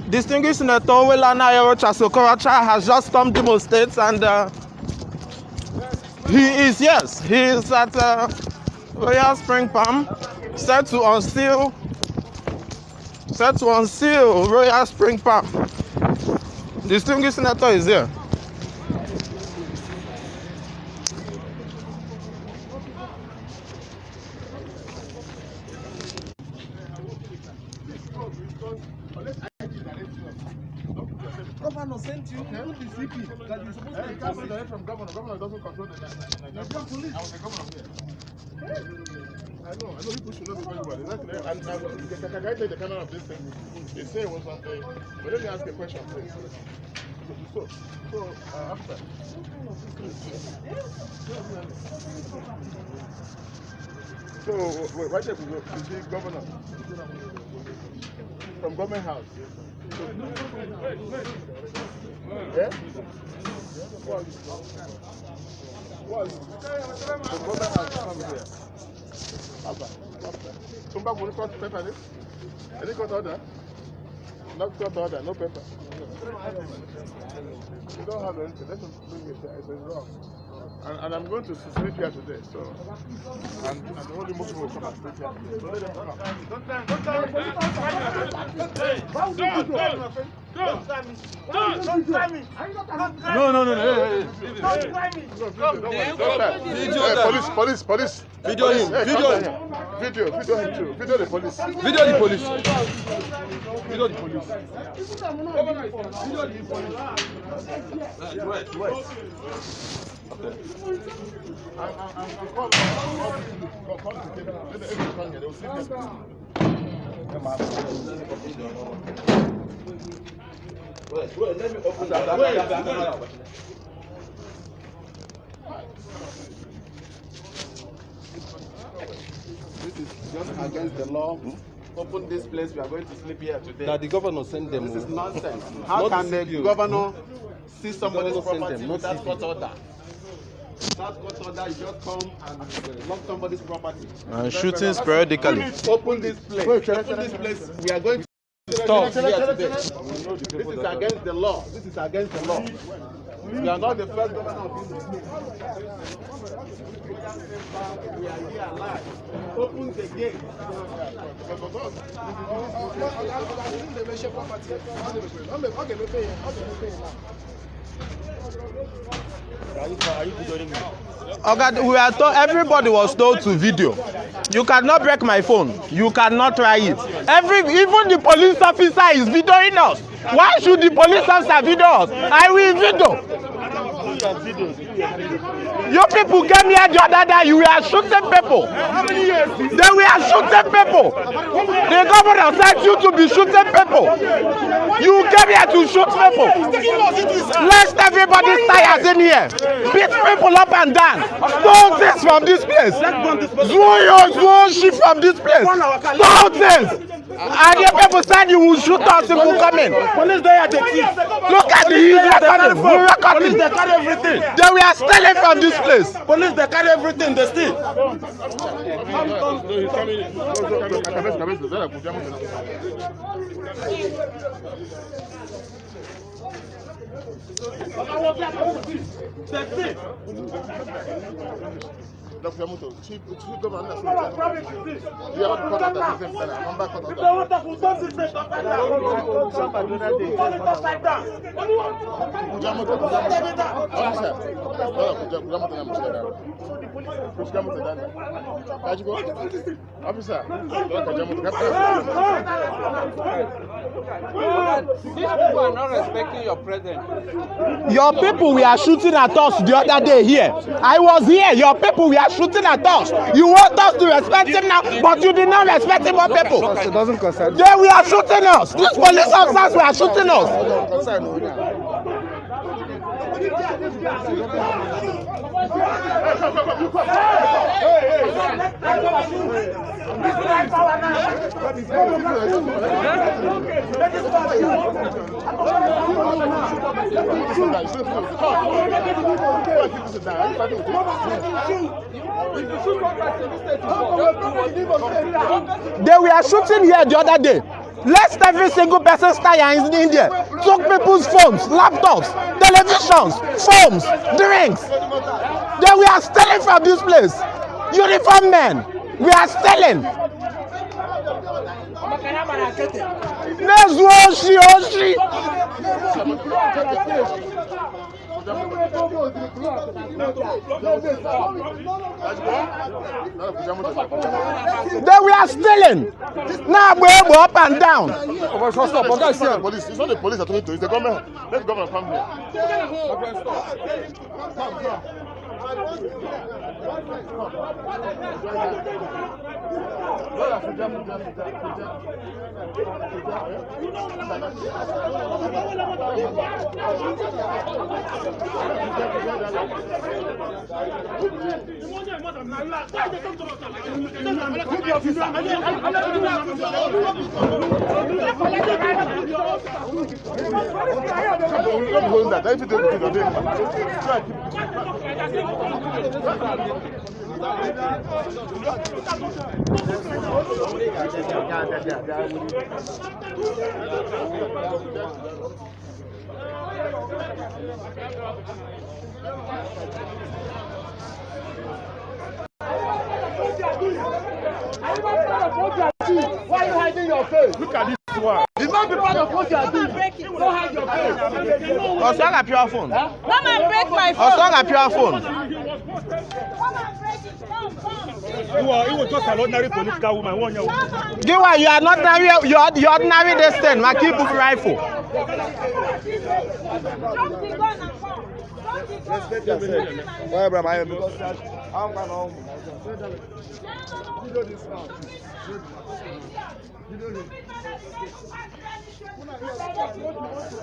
Distinguished Senator Okorocha has just come to Imo State, and he is at Royal Spring Palm, set to unseal Royal Spring Palm. Distinguished Senator is here. Governor sent you to the CP that you're supposed to come from governor. Governor doesn't control the Nigerian police. I was the governor here. I know people should not be everybody. And can I take the camera of this thing? They say it was on the. But let me ask a question, please. After. So, why did we go? You see, governor from government house. Yeah? What? The government house come here. Papa. Come back with cut paper. Any cut order? Not cut order, no paper. You don't have anything. Let me bring it here. It's wrong. And I'm going to sleep here today, so and the only Muslim will come and sleep here. So let them come. Police. Video him too. Video the police. Wait. Okay. Wait, let me open that. This is just against the law. Open this place, we are going to sleep here today. That the governor sent them. This is nonsense. How can the governor see somebody's property without court order? Without court order, you just come and lock somebody's property. And shootings periodically. Open this place. We are going to stop here today. This is against the law. We are not the first governor of this state. We are here alive. Open the gate. We are told, everybody was told to video. You cannot break my phone. You cannot try it. Even the police officer is videoing us. Why should the police officer video us? I will video. You people came here the other day. You were shooting people. They were shooting people. The governor sent you to be shooting people. You came here to shoot people. Let everybody tires in here. Beat people up and down. Stone things from this place. Throw shit from this place. Stone things. And the people said you will shoot us if we come in. Police there at the thief. Look at the recording. Police they carry everything. They were stealing from this place. Police they carry everything. They steal. Dr. Muto, chief governor. Officer, these people are not respecting your presence. Your people were shooting at us the other day here. I was here. Your people were shooting at us. You want us to respect him now, but you did not respect him, more people. It doesn't concern. They were shooting us. These police officers were shooting us. They were shooting here the other day. Lest every single person stay in India. Took people's phones, laptops, televisions, phones, drinks. Then we are stealing from this place. Uniform men, we are stealing. Let's wash Oshi. Then we are stealing. Now we're up and down. It's not the police. It's not the police that told you to. It's the government. Let the government come here. Come. Why are you hiding your face? Look at this one. It's not the part of what you are doing. Don't hide your face. Oswald, pure phone. Come and break my phone. Oswald, pure phone. Come and break it. Come. You were just an ordinary political woman. Give you are not married. You ordinary this thing. My keep book rifle. Drop the gun and come. Drop the gun. Why, bro? Because I'm going home.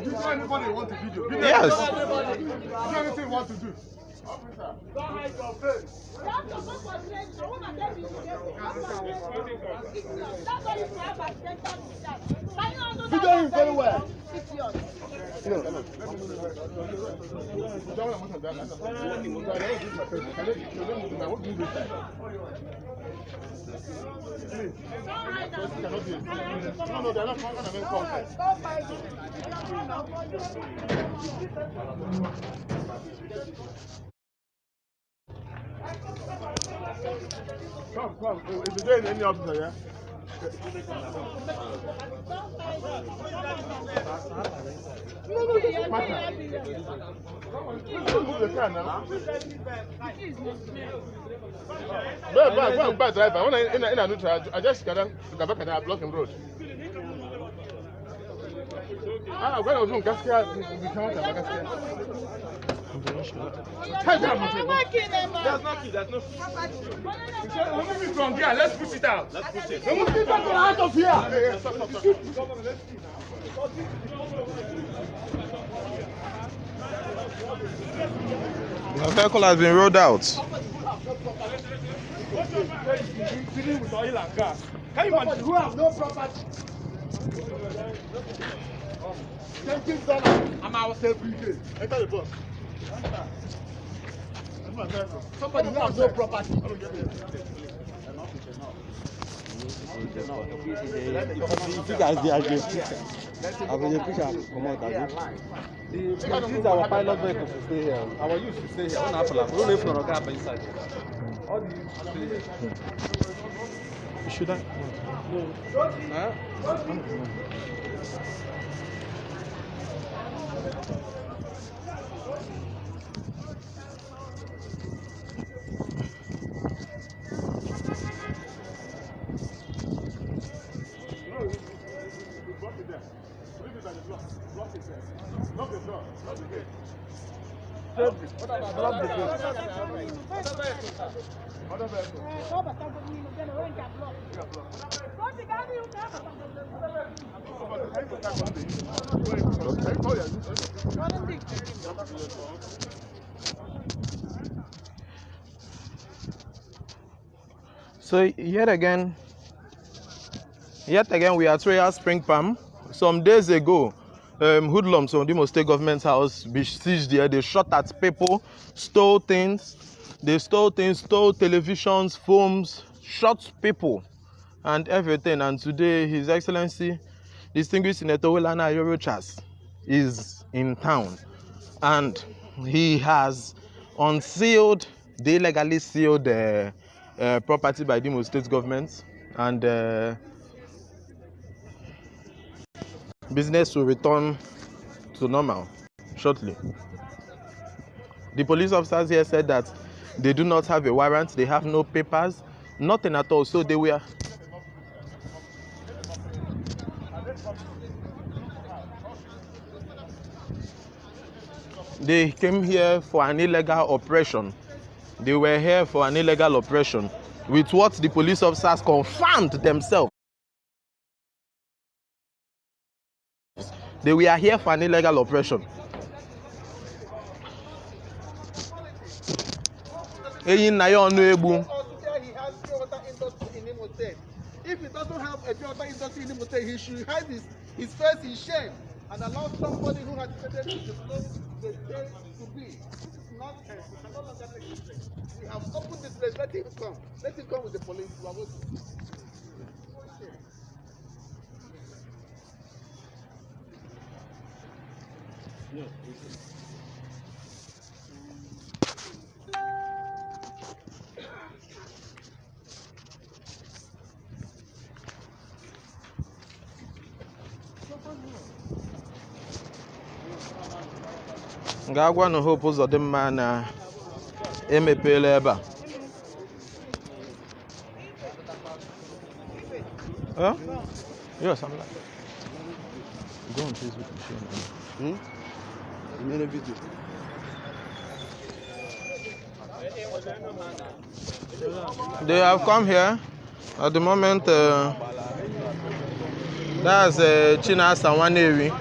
You know anybody want to video? Yes. You know anything you want to do? Officer, don't hide your face. Video him very well. No, they're not going to come. Come. Is there any officer here? Move the car now. Bad driver. When in a neutral, I just got back and I block him road. When I was doing Gaskia, we can't have Gaskia. There's no key, there's no key. Remove it from here, let's push it out. Remove it out of here. Stop. The vehicle has been rolled out. Can you imagine who have no property? $10 I'm out every day. Enter the bus. Somebody who has no property. You guys they are just I will push up come out these our pilot vehicles to stay here. Our youth to stay here. On Apple, we don't even know gap inside. All the Should I? huh? So yet again we are at Royal Spring Palm. Some days ago, hoodlums from the State Government House besieged there. They shot at people, stole things. They stole things, stole televisions, phones, shot people, and everything. And today, His Excellency Distinguished Senator Okorocha is in town, and he has unsealed the illegally sealed property by the Imo State government, and business will return to normal shortly. The police officers here said that they do not have a warrant, they have no papers, nothing at all. So they came here for an illegal operation. They were here for an illegal operation with what the police officers confirmed themselves. They were here for an illegal operation. If he doesn't have a pure water industry in Imo State, he should hide his face in shame and allow somebody who has decided to close the place to be. This is not we can no longer take this place. We have opened this place. Let him come. Let him come with the police. We are waiting. Ga-agwa na Hope Uzodimma na emepeela ebe a. Yes, I'm like. Go on Facebook and share a video. They have come here at the moment. That's Chinasa Nwanewi.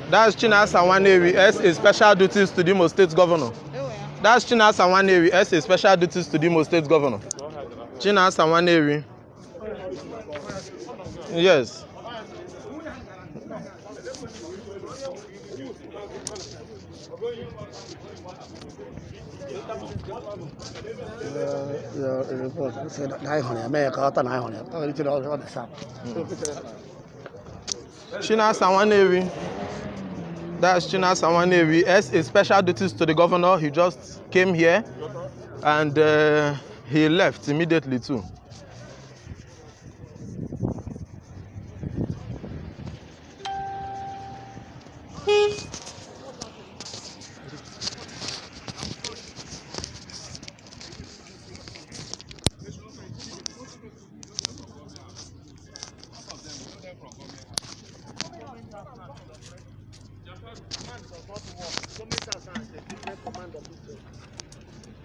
That's Chinasa Nwanewi as a special duties to the Imo State governor. That's Chinasa Nwanewi as a special duties to the Imo State governor. Chinasa Nwanewi. Yes. Chinasa Nwanewi. That's Chinasa Nwanewi as a special duties to the governor. He just came here and he left immediately too.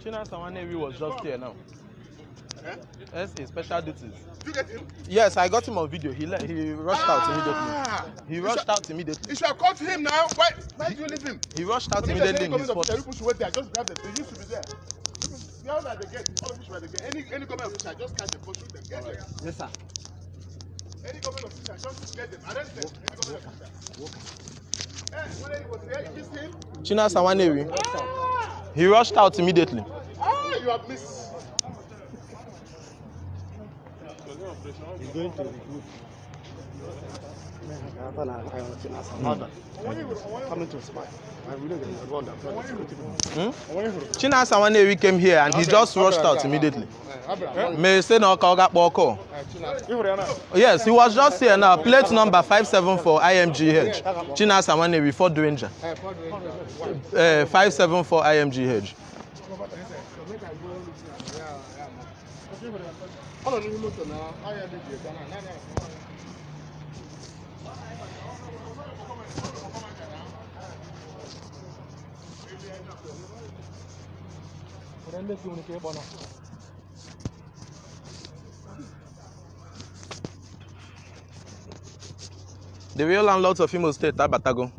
Chinasa Nwanewi was just here now. Yes, a special duties. Did you get him? Yes, I got him on video. He rushed out immediately. He rushed out immediately. You should have called him now. Why did you leave him? He rushed out immediately in the spot. People should wait there. Just grab them. They used to be there. Now that they get, all of you should get. Any government official, just catch them, pursue them. Get them. Yes, sir. Any government official, just get them. Arrest them. Any government official. When he was there, you missed him? Chinasa Nwanewi. He rushed out immediately. You have missed. He's going to recruit. Coming to spy. Chinasa Nwanewi came here and he just rushed out immediately. May say no call. Yes, he was just here now. Plate number 574 IMGH. Chinasa Nwanewi for Danger. 574 IMGH. The real landlords of Imo State are Batago.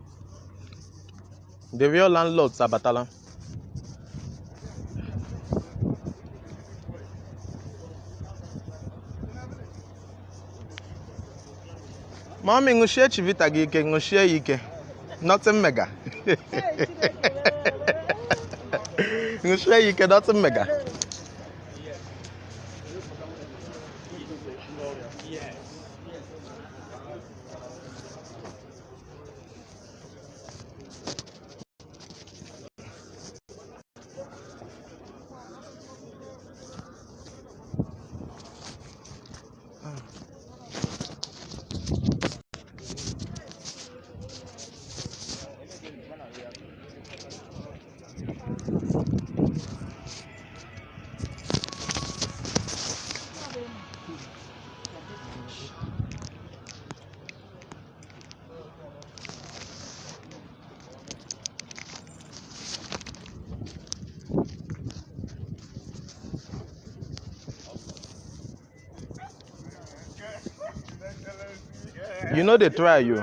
The real landlords are Batala. Mommy, you share chivita gike, you share ike. Nothing mega. You share ike, nothing mega. You know they try you.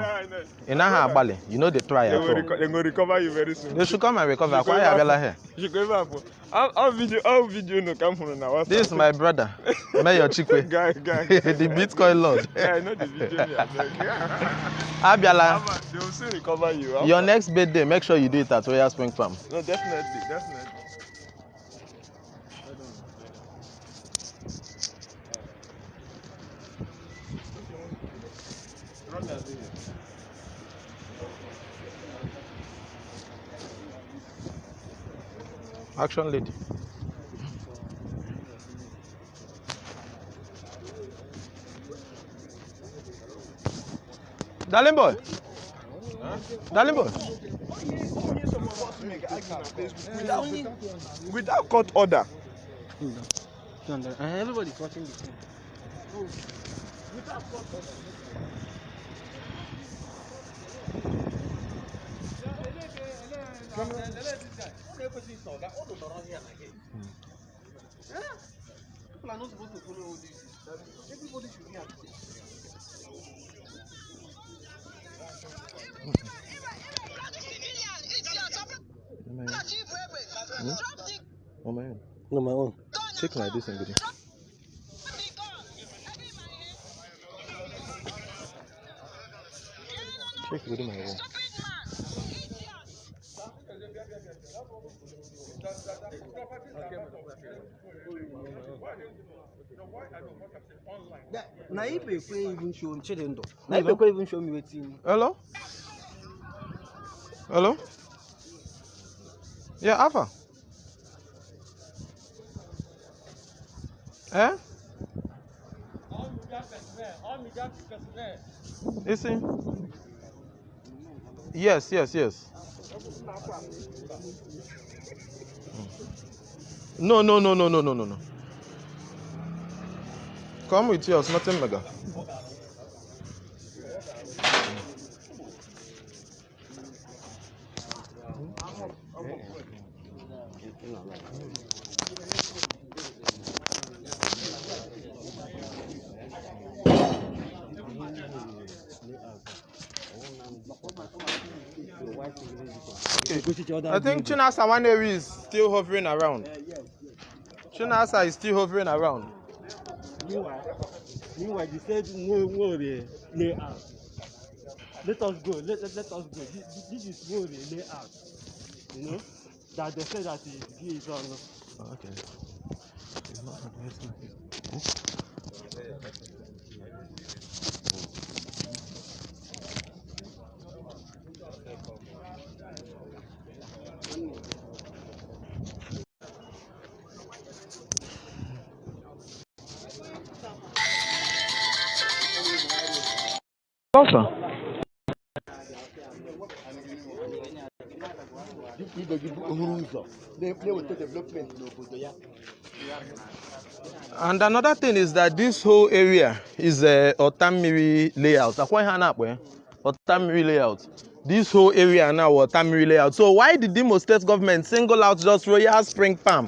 In a Bali, you know they try at all. They're going to recover you very soon. They should come and recover. Why are you here? You go back. All video no come from now. This is my brother, Mayor Chikwe. guy. The Bitcoin Lord. Yeah, I know the video. Abiala, They will still recover you. your next birthday, make sure you do it at Royal Spring Farm. No, definitely. Action lady. Darling boy. Darling boy. Without court order. Everybody's watching this thing. People are not supposed to follow all this. Everybody should be at it. On my own. No, my own. Check like this and check with my own. Now if they even show me, now if they even show me waiting. Hello? Hello? Yeah, Alpha. Eh? Is he? Yes. No. Come with yours, nothing mega. I think Chinasa Waneri is still hovering around. Chinasa is still hovering around. Meanwhile, they said no layout. Let us go. Let us go. This is no layout. You know that they said that it is on. Okay. Also. And another thing is that this whole area is a Otamiri layout. Otamiri layout. This whole area now Otamiri layout. So why did the Imo State government single out just Royal Spring Farm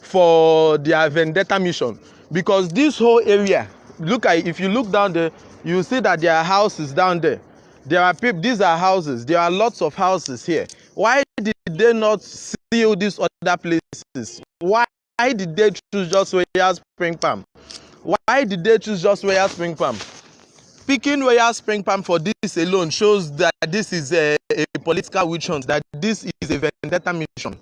for their vendetta mission? Because this whole area, if you look down there, you see that there are houses down there. There are people, these are houses. There are lots of houses here. Why did they not seal these other places? Why did they choose just Royal Spring Farm? Why did they choose just Royal Spring Farm? Picking Royal Spring Farm for this alone shows that this is a political witch hunt, that this is a vendetta mission.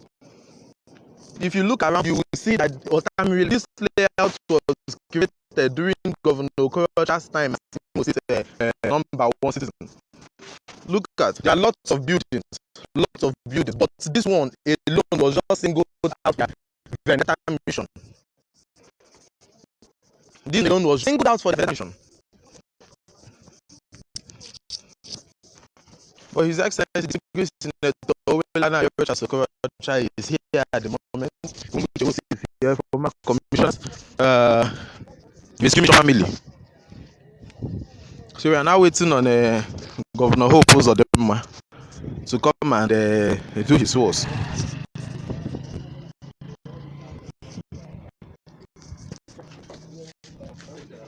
If you look around, you will see that this layout was created during Governor Okorocha's time as #1 citizen. Look at, there are lots of buildings, but this one alone was just singled out for vendetta mission. This alone was singled out for the vendetta mission. But His Excellency, the Okorocha is here at the moment. Former commissioners, Miss family. So we are now waiting on Governor Uzodimma to come and do his worst.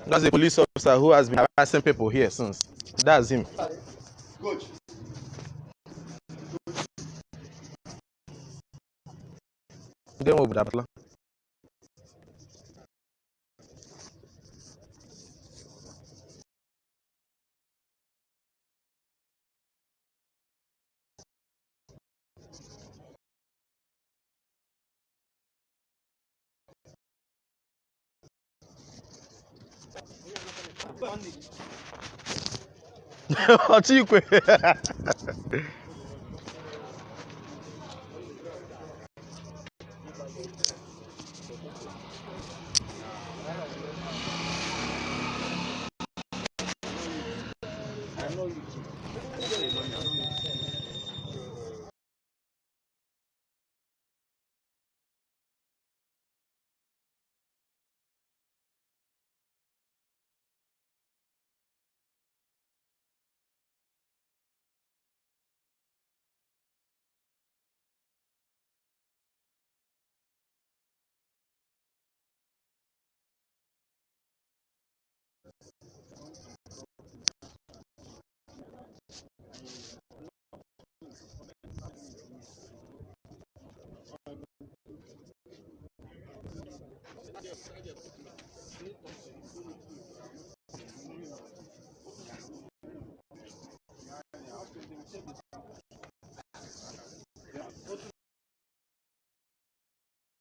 That's a police officer who has been harassing people here since. That's him. Coach. Game over that. Ochikwe.